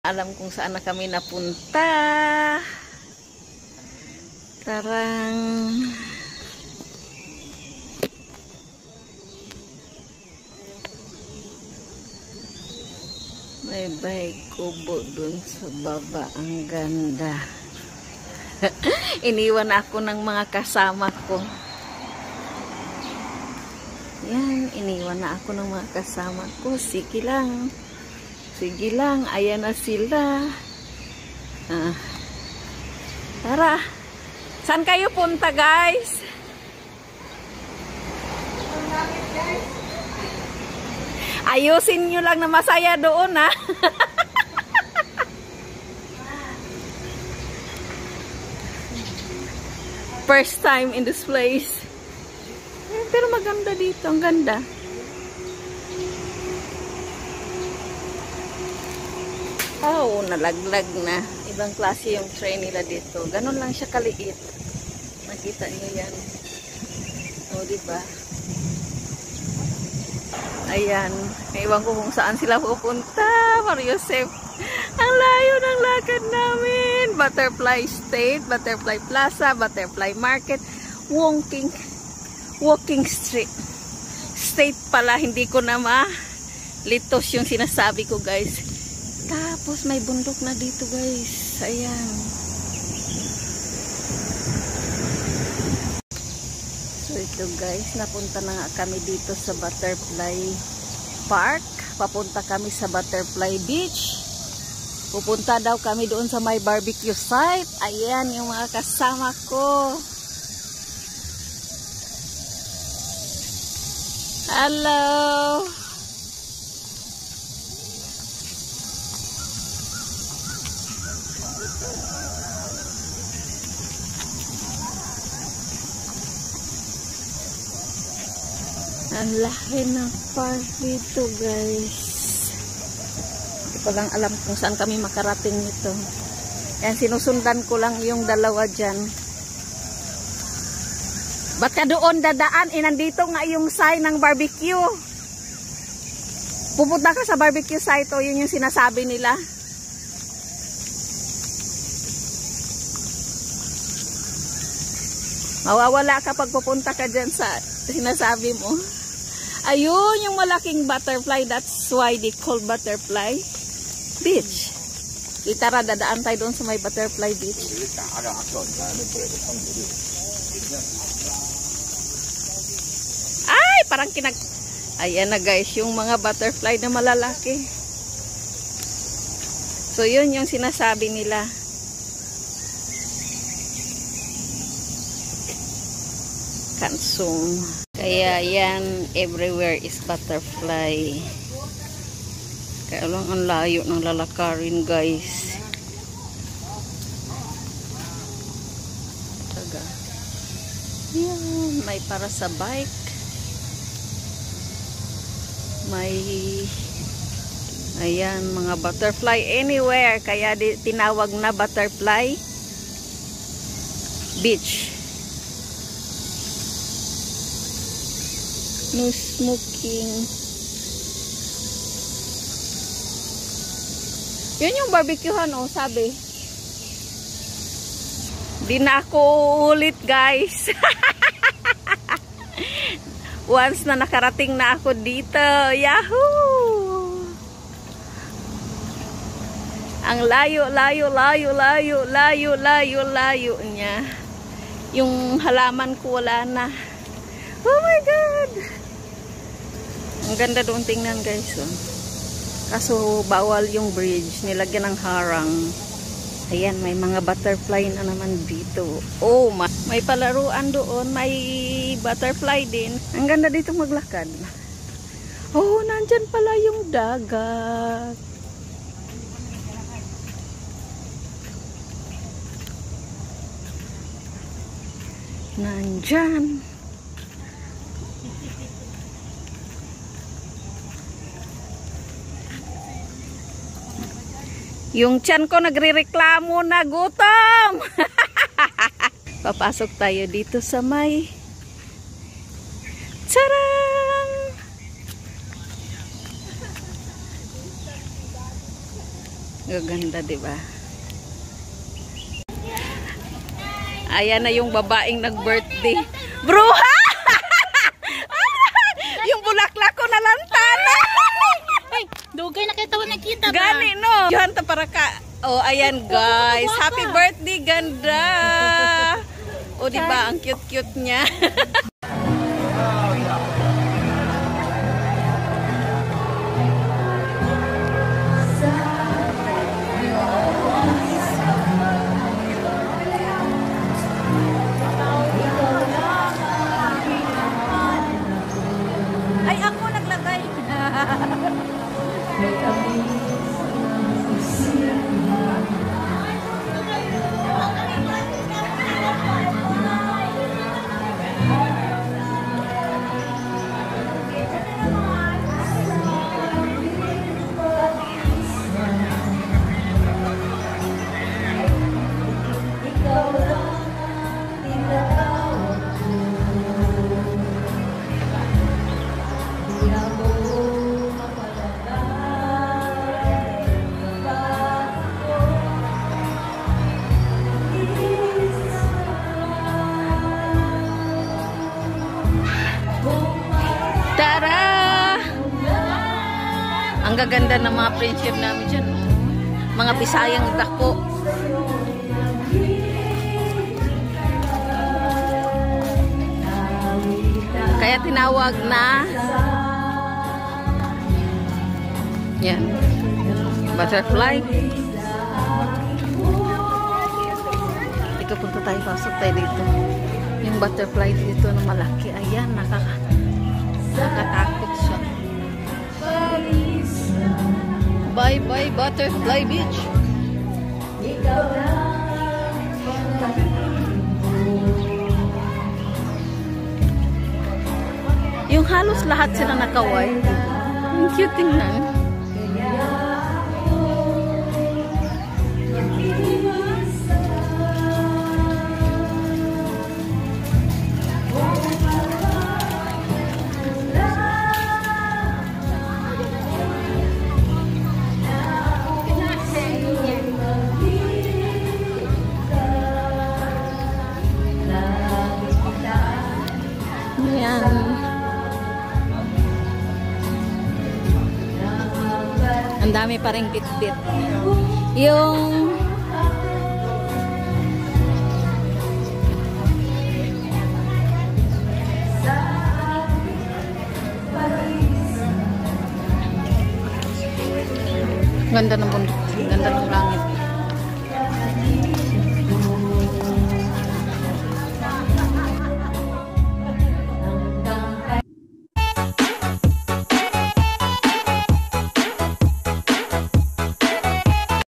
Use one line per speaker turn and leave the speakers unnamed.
Alam kung saan na kami napunta. Tarang. May bahay kubo dun sa baba. Ang ganda. Iniwan ako ng mga kasama ko. Yan, iniwan na ako ng mga kasama ko. Sige lang. Sige lang, ayan na sila. Tara. Saan kayo punta, guys? Ayusin nyo lang na masaya doon, ha? First time in this place. Pero maganda dito, ang ganda. Oh, nalaglag na. Ibang klase yung train nila dito. Ganon lang siya kaliit. Nakita niyo yan. O, diba? Ayan. Ewan ko kung saan sila pupunta. Mariosep. Ang layo ng lakad namin. Butterfly State, Butterfly Plaza, Butterfly Market, Walking Street. State pala. Hindi ko na litos yung sinasabi ko, guys. Tapos may bundok na dito, guys. Ayan. So ito, guys, napunta na nga kami dito sa Butterfly Park. Papunta kami sa Butterfly Beach. Pupunta daw kami doon sa may barbecue site. Ayan yung mga kasama ko. Hello. Ang laki ng park dito, guys. Hindi ko lang alam kung saan kami makarating nito. Yan, sinusundan ko lang yung dalawa dyan. Ba't ka doon dadaan? Nandito nga yung sign ng barbecue. Pupunta ka sa barbecue site o yun yung sinasabi nila. Mawawala ka pag pupunta ka dyan sa sinasabi mo. Ayun, yung malaking butterfly. That's why they call Butterfly Beach. Tara, dadaan tayo doon sa may Butterfly Beach. Ay, parang ayan na, guys, yung mga butterfly na malalaki. So, yun yung sinasabi nila. Kansung. Kaya yan, everywhere is butterfly. Kaya lang ang layo ng lalakarin, guys. Taga. Yan, may para sa bike. May ayan, mga butterfly anywhere. Kaya tinawag na Butterfly Beach. No smoking. Yun yung barbecuehan, oh, sabi. Di na ako ulit, guys. Once na nakarating na ako dito. Yahoo! Ang layo niya. Yung halaman ko wala na. Oh my God! Ang ganda doon tingnan, guys. Oh. Kaso bawal yung bridge. Nilagyan ng harang. Ayan, may mga butterfly na naman dito. Oh, may palaruan doon. May butterfly din. Ang ganda dito maglakad. Oh, nandyan pala yung dagat. Nandyan. Yung tiyan ko nagrereklamo na gutom. Papasok tayo dito sa may Charang! Gaganda, di ba? Ayan na yung babaeng nag-birthday. Bruha! Yung bulaklak ko nalantana.
Ay, dugay na kita nakita ba?
Gani, no? Yuhan ta para ka. Oh, ayan guys. Happy birthday, ganda. O, di ba? Ang cute-cute niya. Ay, ako naglagay. Ang gaganda ng mga friendship namin dyan. Mga Bisayang dako. Kaya tinawag na yan. Butterfly. Ito punta tayo. Pasok tayo dito. Yung butterfly dito na malaki. Ayan. Nakatakot siya. Bye-bye Butterfly Beach. Yung halos lahat sila nakaway. Ang cute tingnan. Ang dami pa rin bit-bit. Yung ganda ng bundok. Ganda ng